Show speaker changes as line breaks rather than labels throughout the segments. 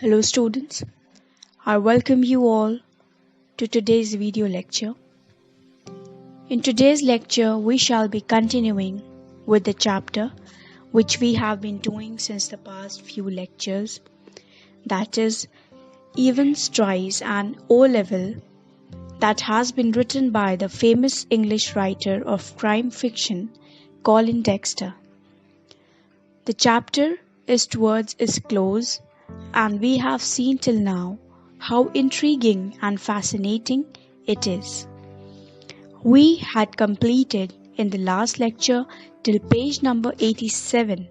Hello students, I welcome you all to today's video lecture. In today's lecture, we shall be continuing with the chapter which we have been doing since the past few lectures, that is Events Tries an O-Level, that has been written by the famous English writer of crime fiction, Colin Dexter. The chapter is towards its close, and we have seen till now how intriguing and fascinating it is. We had completed in the last lecture till page number 87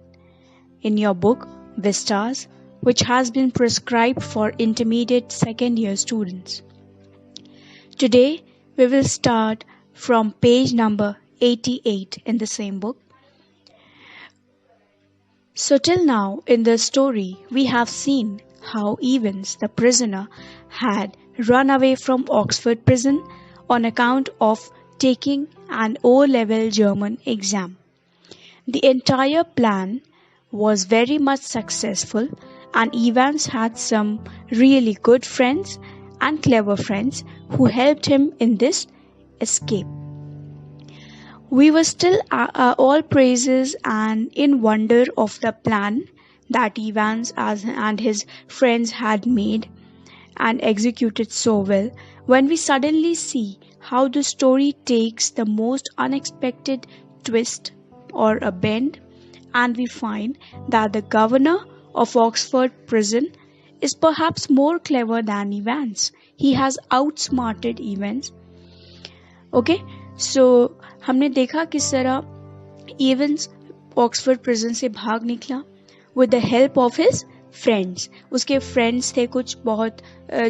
in your book Vistas, which has been prescribed for intermediate second year students. Today we will start from page number 88 in the same book. So till now in the story we have seen how Evans, the prisoner, had run away from Oxford prison on account of taking an O-level German exam. The entire plan was very much successful, and Evans had some really good friends and clever friends who helped him in this escape. We were still all praises and in wonder of the plan that Evans and his friends had made and executed so well when we suddenly see how the story takes the most unexpected twist or a bend, and we find that the governor of Oxford prison is perhaps more clever than Evans. He has outsmarted Evans. Okay, so हमने देखा किस तरह Evans Oxford prison से भाग निकला with the help of his friends. उसके friends थे कुछ बहुत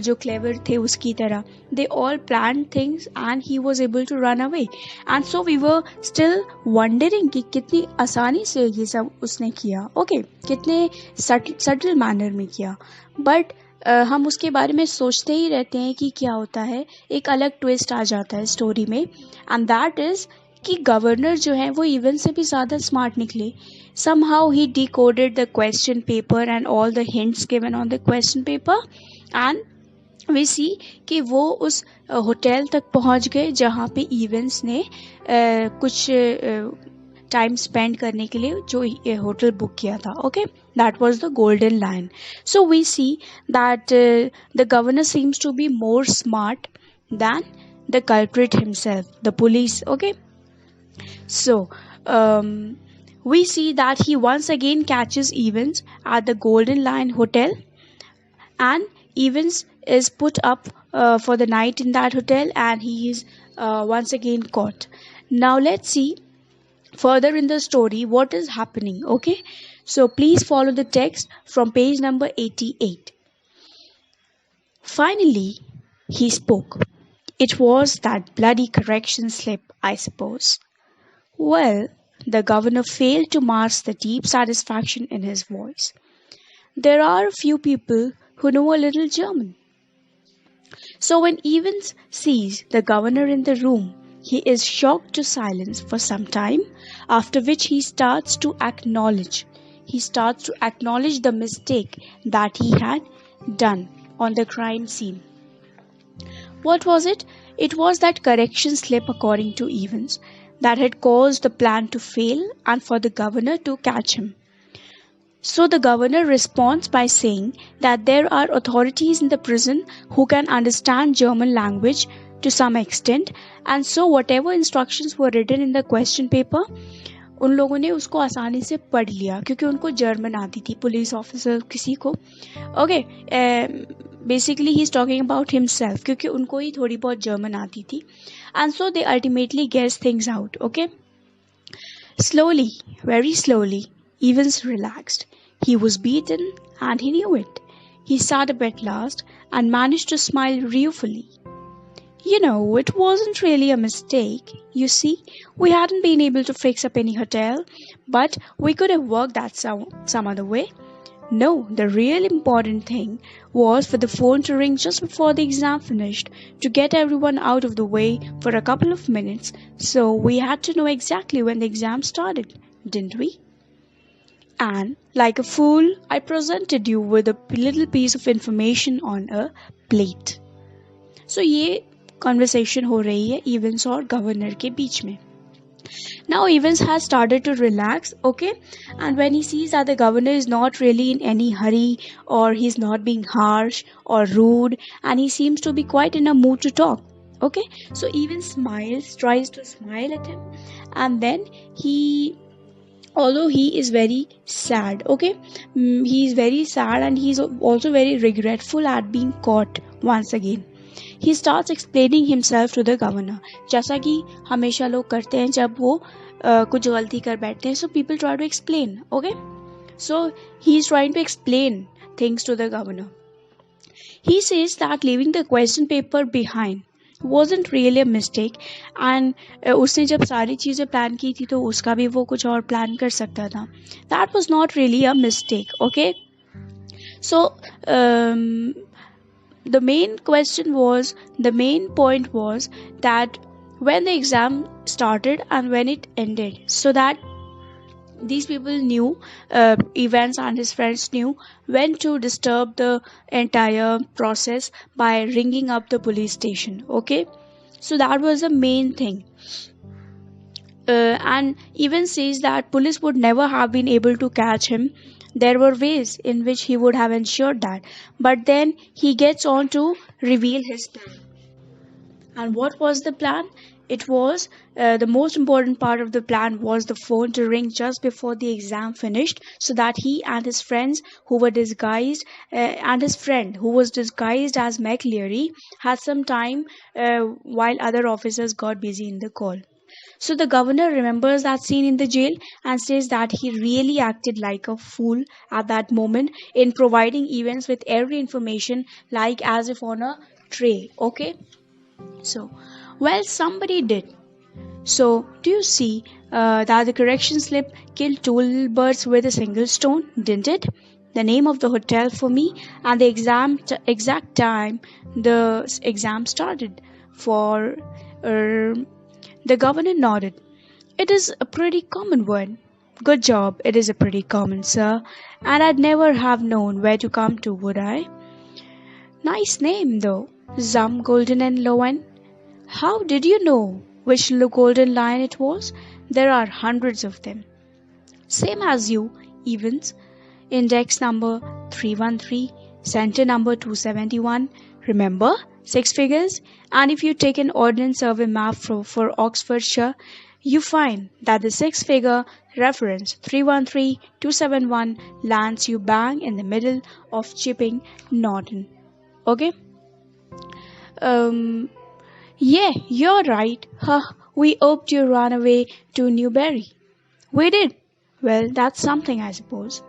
जो clever थे उसकी तरह. They all planned things and he was able to run away. And so we were still wondering कि कितनी आसानी से ये सब उसने किया. Okay, कितने subtle manner में किया. But हम उसके बारे में सोचते ही रहते हैं कि क्या होता है, एक अलग ट्विस्ट आ जाता है स्टोरी में, एंड दैट इज कि गवर्नर जो है वो इवन से भी ज़्यादा स्मार्ट निकले. somehow he decoded the question paper and all the hints given on the question paper, and we see कि वो उस होटल तक पहुंच गए जहाँ पे इवेंट्स ने कुछ टाइम स्पेंड करने के लिए जो होटल बुक किया था. Okay, that was the golden lion. So we see that the governor seems to be more smart than the culprit himself, the police. Okay, so we see that he once again catches Evans at the Golden Lion Hotel, and Evans is put up for the night in that hotel, and he is once again caught. Now let's see further in the story what is happening. Okay, so please follow the text from page number 88. Finally he spoke. It was that bloody correction slip, I suppose. Well, the governor failed to mask the deep satisfaction in his voice. There are a few people who know a little German. So when Evans sees the governor in the room, he is shocked to silence for some time, after which he starts to acknowledge the mistake that he had done on the crime scene. What was it? It was that correction slip, according to Evans, that had caused the plan to fail and for the governor to catch him. So the governor responds by saying that there are authorities in the prison who can understand German language to some extent, and so whatever instructions were written in the question paper, उन लोगों ने उसको आसानी से पढ़ लिया क्योंकि उनको जर्मन आती थी, पुलिस ऑफिसर किसी को. Okay, basically he is talking about himself क्योंकि उनको ही थोड़ी बहुत जर्मन आती थी, and so they ultimately guess things out. Okay, slowly, very slowly, Evans relaxed. He was beaten and he knew it. He sat up at last and managed to smile ruefully. You know, it wasn't really a mistake. You see, we hadn't been able to fix up any hotel, but we could have worked that some other way. No, the real important thing was for the phone to ring just before the exam finished to get everyone out of the way for a couple of minutes, so we had to know exactly when the exam started, didn't we? And like a fool, I presented you with a little piece of information on a plate. So ये conversation हो रही है Evans और governor के बीच में. Now Evans has started to relax, okay? And when he sees that the governor is not really in any hurry, or he's not being harsh or rude, and he seems to be quite in a mood to talk, okay? So Evans smiles, tries to smile at him, and then although he is very sad, okay? He is very sad, and he's also very regretful at being caught once again. He starts explaining himself to the governor. जैसा कि हमेशा लोग करते हैं जब वो कुछ गलती कर बैठते हैं. So people try to explain, okay? So he is trying to explain things to the governor. He says that leaving the question paper behind wasn't really a mistake, and उसने जब सारी चीज़ें प्लान की थी तो उसका भी वो कुछ और प्लान कर सकता था. That was not really a mistake, okay? So the main point was that when the exam started and when it ended, so that these people knew, Evans and his friends knew when to disturb the entire process by ringing up the police station, okay? So that was the main thing. And Evans says that police would never have been able to catch him. There were ways in which he would have ensured that. But then he gets on to reveal his plan. And what was the plan? It was the most important part of the plan was the phone to ring just before the exam finished, so that he and his friends who were disguised and his friend who was disguised as McLeary had some time while other officers got busy in the call. So the governor remembers that scene in the jail and says that he really acted like a fool at that moment in providing Evans with every information, like as if on a tray, okay? So, well, somebody did. So, do you see that the correction slip killed two little birds with a single stone, didn't it? The name of the hotel for me and the exact time the exam started. The governor nodded. It is a pretty common one. Good job, it is a pretty common, sir. And I'd never have known where to come to, would I? Nice name, though. Zum, Golden and Lowen. How did you know which golden lion it was? There are hundreds of them. Same as you, Evans. Index number 313, center number 271. Remember? 6 figures. And if you take an Ordnance Survey map for Oxfordshire, you find that the 6-figure reference 313271 lands you bang in the middle of Chipping Norton. Okay? Yeah, you're right. We hoped you ran away to Newbury. We did. Well, that's something, I suppose.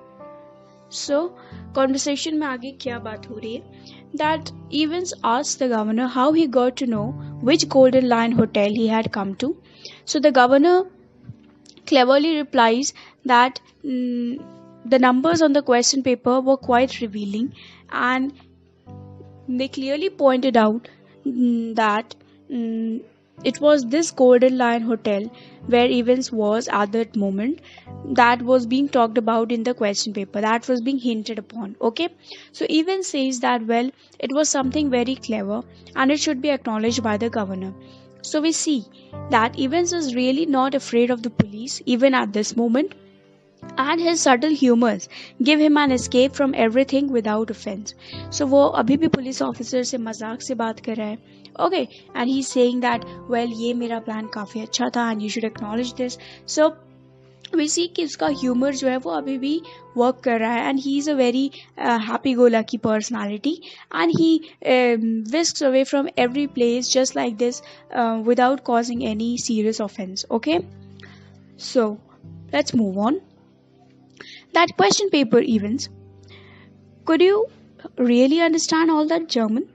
So, conversation में आगे क्या बात हो रही है? That Evans asked the governor how he got to know which Golden Lion hotel he had come to. So the governor cleverly replies that the numbers on the question paper were quite revealing, and they clearly pointed out that it was this Golden Lion hotel where Evans was at that moment that was being talked about in the question paper, that was being hinted upon, okay? So Evans says that, well, it was something very clever and it should be acknowledged by the governor. So we see that Evans is really not afraid of the police even at this moment, and his subtle humors give him an escape from everything without offense. So वो अभी भी police officer से मजाक से बात कर रहा है, okay, and he's saying that, well, ये मेरा प्लान काफ़ी अच्छा था and you should acknowledge this. So we see कि उसका humor जो है वो अभी भी work कर रहा है, and he is a very happy-go-lucky personality, and he whisks away from every place just like this without causing any serious offense, okay? So let's move on. That question paper, Evans. Could you really understand all that German?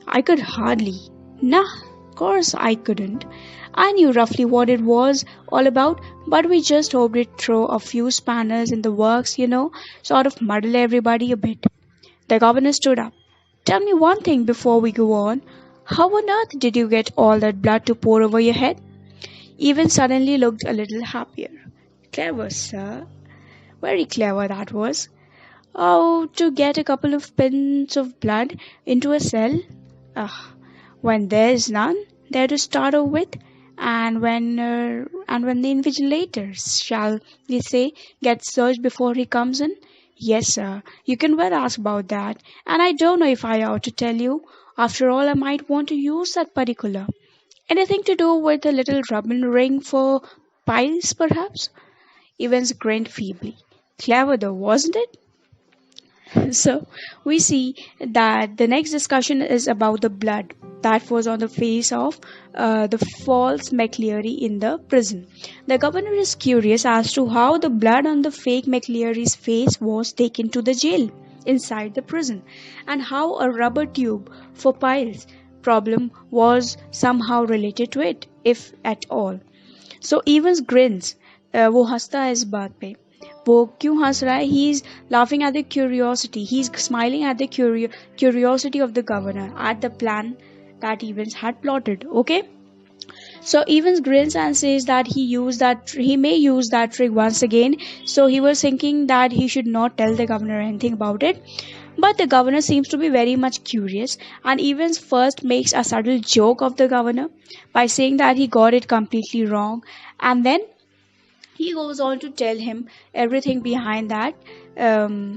I could hardly. Nah, of course I couldn't. I knew roughly what it was all about, but we just hoped it'd throw a few spanners in the works, sort of muddle everybody a bit. The governor stood up. Tell me one thing before we go on. How on earth did you get all that blood to pour over your head? Evans suddenly looked a little happier. Clever, sir. Very clever that was. Oh, to get a couple of pins of blood into a cell? Ah, when there's none there to start off with, and when the invigilators, shall we say, get searched before he comes in? Yes, sir, you can well ask about that, and I don't know if I ought to tell you. After all, I might want to use that particular. Anything to do with a little rubbing ring for piles, perhaps? Evans grinned feebly. Clever though, wasn't it? So we see that the next discussion is about the blood that was on the face of the false McLeary in the prison. The governor is curious as to how the blood on the fake McLeary's face was taken to the jail inside the prison, and how a rubber tube for piles problem was somehow related to it, if at all. So Evans grins. वो हंसता है इस बात पे. वो क्यों हंस रहा है? He is laughing at the curiosity. He is smiling at the curiosity of the governor at the plan that Evans had plotted. Okay. So Evans grins and says that he may use that trick once again. So he was thinking that he should not tell the governor anything about it. But the governor seems to be very much curious, and Evans first makes a subtle joke of the governor by saying that he got it completely wrong, and then he goes on to tell him everything behind that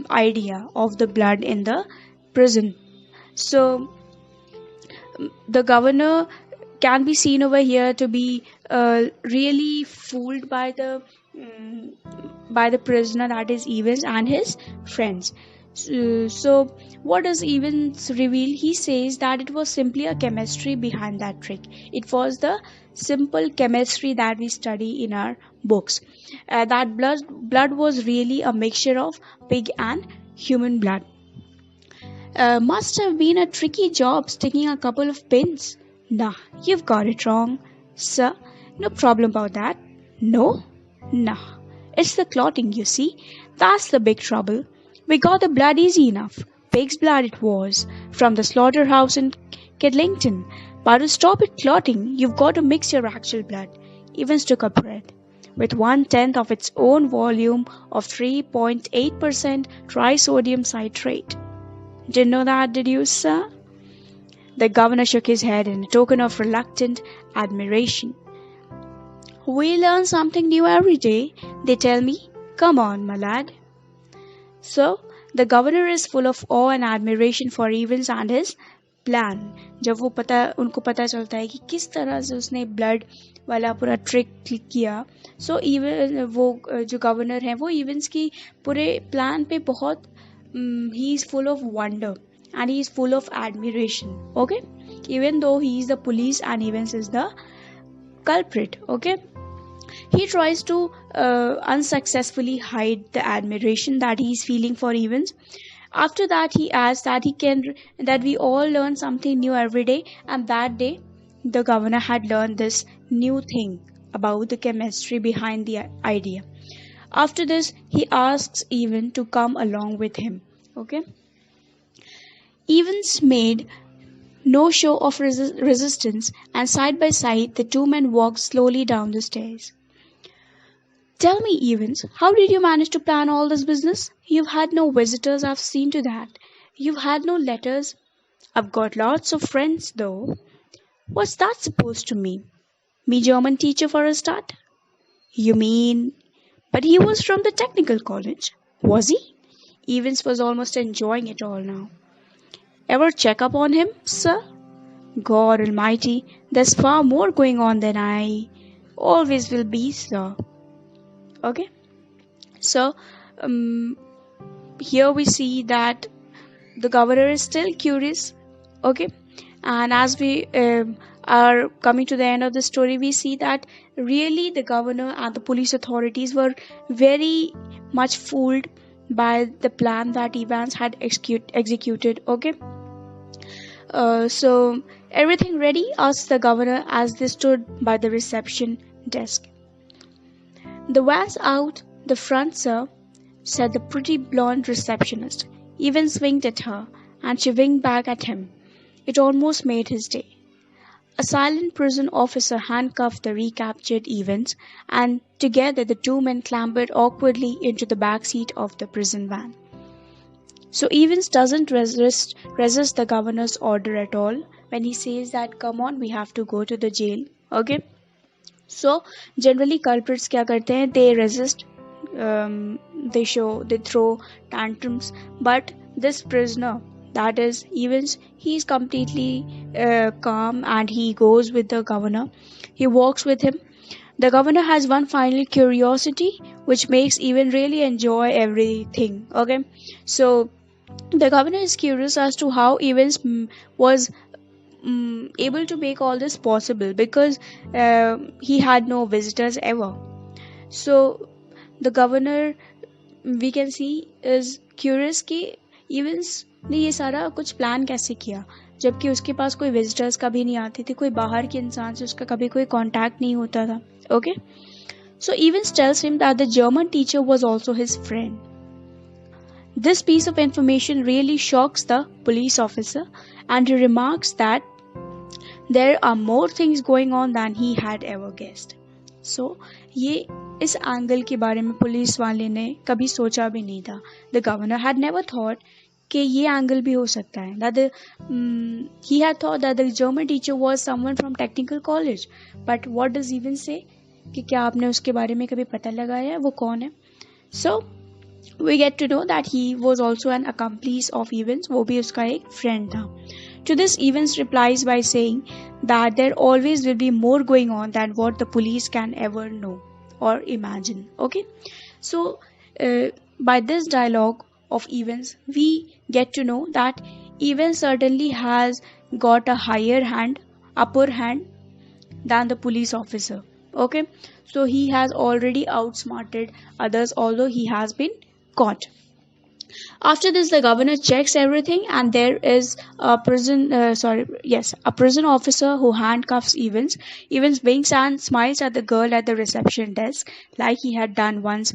idea of the blood in the prison. So the governor can be seen over here to be really fooled by the prisoner, that is Evans, and his friends. So what does Evans reveal? He says that it was simply a chemistry behind that trick. It was the simple chemistry that we study in our books. That blood was really a mixture of pig and human blood. Must have been a tricky job sticking a couple of pins. Nah, you've got it wrong, sir. No problem about that. No? Nah. It's the clotting, you see. That's the big trouble. We got the blood easy enough. Pig's blood it was, from the slaughterhouse in Kedlington. But to stop it clotting, you've got to mix your actual blood. Evans took a breath. With 1/10 of its own volume of 3.8% trisodium citrate. Didn't know that, did you, sir? The governor shook his head in a token of reluctant admiration. We learn something new every day, they tell me. Come on, my lad. So, the governor is full of awe and admiration for Evans and his plan. जब उनको पता चलता है कि किस तरह से उसने ब्लड वाला पूरा ट्रिक क्लिक किया, सो इवन वो जो गवर्नर हैं वो इवेंट्स की पूरे प्लान पे बहुत he is full of wonder and he is full of admiration. Okay, even though he is the police and Evans is the culprit. Okay. He tries to unsuccessfully hide the admiration that he is feeling for Evans. After that, he adds that we all learn something new every day, and that day, the governor had learned this new thing about the chemistry behind the idea. After this, he asks Evans to come along with him. Okay. Evans made no show of resistance, and side by side, the two men walked slowly down the stairs. Tell me, Evans, how did you manage to plan all this business? You've had no visitors, I've seen to that. You've had no letters. I've got lots of friends, though. What's that supposed to mean? Me German teacher for a start? You mean... But he was from the technical college. Was he? Evans was almost enjoying it all now. Ever check up on him, sir? God almighty, there's far more going on than I always will be, sir. Okay, so here we see that the governor is still curious. Okay, and as we are coming to the end of the story, we see that really the governor and the police authorities were very much fooled by the plan that Evans had executed. Okay, so everything ready? Asked the governor as they stood by the reception desk. The van's out the front, sir, said the pretty blonde receptionist. Evans winked at her, and she winked back at him. It almost made his day. A silent prison officer handcuffed the recaptured Evans, and together the two men clambered awkwardly into the back seat of the prison van. So Evans doesn't resist the governor's order at all when he says that come on, we have to go to the jail. Okay. So generally culprits क्या करते हैं? They resist, they throw tantrums. But this prisoner, that is Evans, he is completely calm and he goes with the governor. He walks with him. The governor has one final curiosity which makes Evan really enjoy everything. Okay, so the governor is curious as to how Evans was able to make all this possible because he had no visitors ever. So the governor, we can see, is curious कि Evans ने ये सारा कुछ plan कैसे किया जबकि उसके पास कोई विजिटर्स कभी नहीं आते थे, कोई बाहर के इंसान से उसका कभी कोई कांटेक्ट नहीं होता था. Okay, so Evans tells him that the German teacher was also his friend. This piece of information really shocks the police officer and he remarks that there are more things going on than he had ever guessed. So ये इस angle के बारे में police वाले ने कभी सोचा भी नहीं था. The governor had never thought कि ये एंगल भी हो सकता है. He had thought that the German teacher was someone from technical college. But what does Even say? कि क्या आपने उसके बारे में कभी पता लगाया है वो कौन है? So we get to know that he was also an accomplice of Evans. वो भी उसका एक friend था. To this, Evans replies by saying that there always will be more going on than what the police can ever know or imagine. Okay, so by this dialogue of Evans, we get to know that Evans certainly has got a upper hand than the police officer. Okay, so he has already outsmarted others, although he has been caught. After this, the governor checks everything, and there is a prison officer who handcuffs Evans. Evans winks and smiles at the girl at the reception desk, like he had done once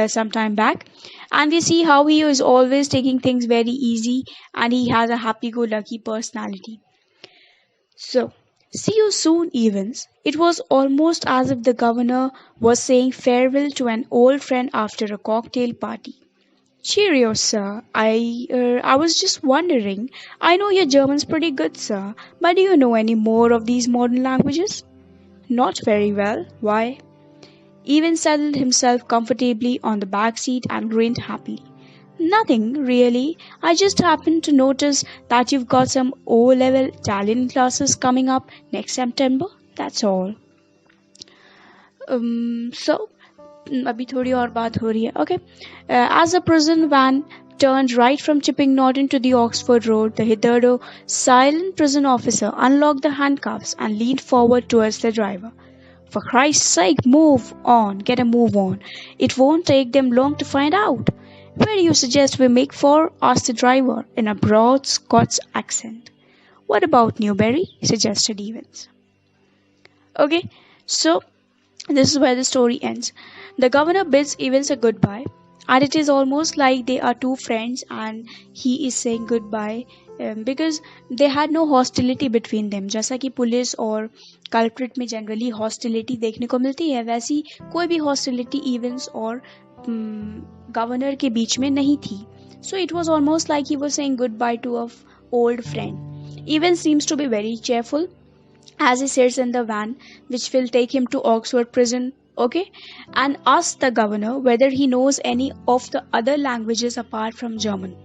some time back. And we see how he is always taking things very easy, and he has a happy-go-lucky personality. So, see you soon, Evans. It was almost as if the governor was saying farewell to an old friend after a cocktail party. Cheerio, sir. I was just wondering. I know your German's pretty good, sir, but do you know any more of these modern languages? Not very well. Why? Even settled himself comfortably on the back seat and grinned happily. Nothing, really. I just happened to notice that you've got some O-level Italian classes coming up next September. That's all. अभी थोड़ी और बात हो रही है. Okay. As the prison van turned right from Chipping Norton to the Oxford Road, the hitherto silent prison officer unlocked the handcuffs and leaned forward towards the driver. For Christ's sake, move on. Get a move on. It won't take them long to find out. Where do you suggest we make for? Asked the driver in a broad Scots accent. What about Newbury? Suggested Evans. Okay, so this is where the story ends. The governor bids Evans a goodbye, and it is almost like they are two friends and he is saying goodbye because they had no hostility between them. जैसा कि police और culprit में generally hostility देखने को मिलती है, वैसी कोई भी हॉस्टिलिटी Evans और गवर्नर के बीच में नहीं थी. So it was almost like he was saying goodbye to an old friend. Evans seems to be very cheerful as he sits in the van which will take him to Oxford prison, okay, and asks the governor whether he knows any of the other languages apart from German.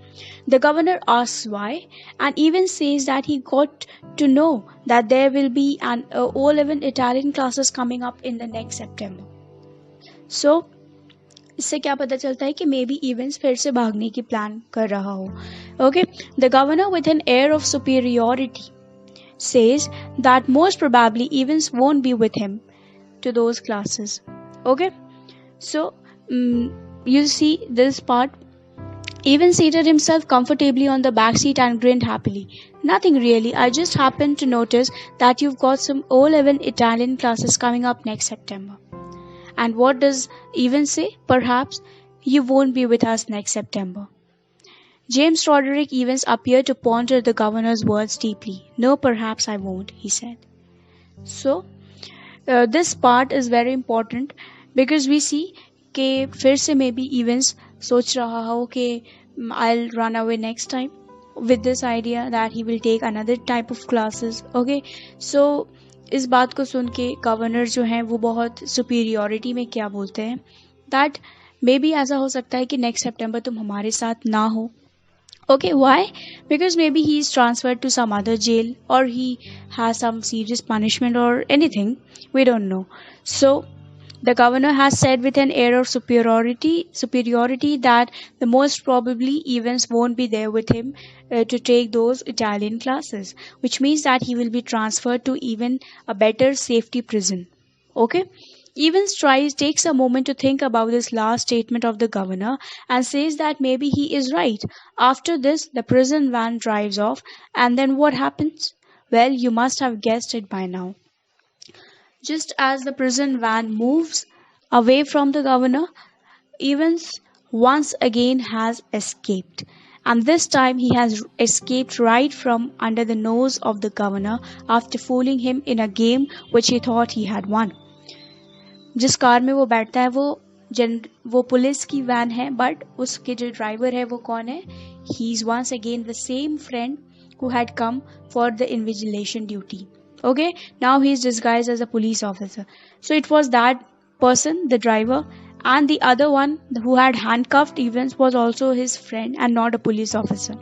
The governor asks why, and even says that he got to know that there will be an O-level Italian classes coming up in the next September. So इससे क्या पता चलता है कि may be Evans फिर से भागने की प्लान कर रहा हो. Okay, the governor with an air of superiority says that most probably Evans won't be with him to those classes. Okay, so you see this part. Evans seated himself comfortably on the back seat and grinned happily. Nothing really. I just happened to notice that you've got some O-level Italian classes coming up next September. And what does Evans say? Perhaps you won't be with us next September. James Roderick Evans appeared to ponder the governor's words deeply. No, perhaps I won't, he said. So this part is very important because we see कि फिर से maybe events सोच रहा हो कि I'll run away next time with this idea that he will take another type of classes. Okay, so इस बात को सुन के गवर्नर जो हैं वो बहुत सुपीरियोरिटी में क्या बोलते हैं that maybe ऐसा हो सकता है कि नेक्स्ट सितंबर तुम हमारे साथ ना हो. Okay, why? Because maybe he is transferred to some other jail or he has some serious punishment or anything. We don't know. So the governor has said with an air of superiority that the most probably events won't be there with him to take those Italian classes, which means that he will be transferred to even a better safety prison. Okay? Evans takes a moment to think about this last statement of the governor and says that maybe he is right. After this, the prison van drives off, and then what happens? Well, you must have guessed it by now. Just as the prison van moves away from the governor, Evans once again has escaped. And this time he has escaped right from under the nose of the governor after fooling him in a game which he thought he had won. जिस car में वो बैठता है वो police की van है but उसके जो ड्राइवर है वो कौन है he is once again the same friend who had come for the invigilation duty. Okay, now he is disguised as a police officer. So it was that person, the driver, and the other one who had handcuffed Evans was also his friend and not a police officer.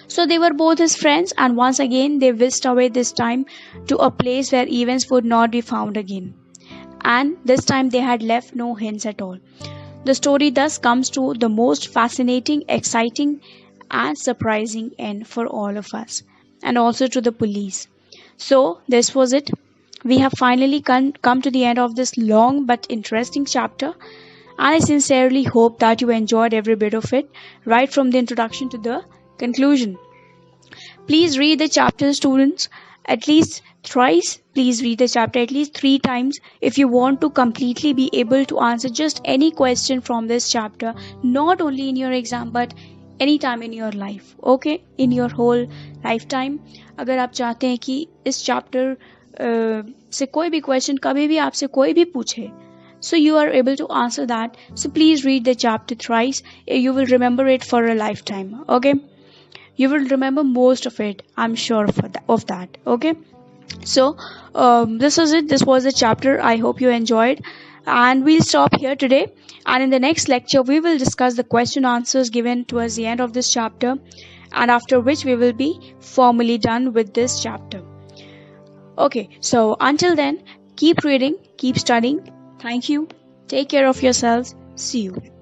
So they were both his friends, and once again they whisked away, this time to a place where Evans would not be found again. And this time they had left no hints at all. The story thus comes to the most fascinating, exciting, and surprising end for all of us, and also to the police. So this was it. We have finally come to the end of this long but interesting chapter, and I sincerely hope that you enjoyed every bit of it, right from the introduction to the conclusion. Please read the chapter, students, at least thrice. Please read the chapter at least 3 times if you want to completely be able to answer just any question from this chapter, not only in your exam but any time in your life. Okay, in your whole lifetime. अगर आप चाहते हैं कि इस chapter से कोई भी question कभी भी आपसे कोई भी पूछे, so you are able to answer that. So please read the chapter thrice. You will remember it for a lifetime. Okay, you will remember most of it, I'm sure of that. Okay, so this is it. This was the chapter. I hope you enjoyed, and we'll stop here today, and in the next lecture we will discuss the question answers given towards the end of this chapter, and after which we will be formally done with this chapter. Okay, so until then, keep reading, keep studying. Thank you. Take care of yourselves. See you.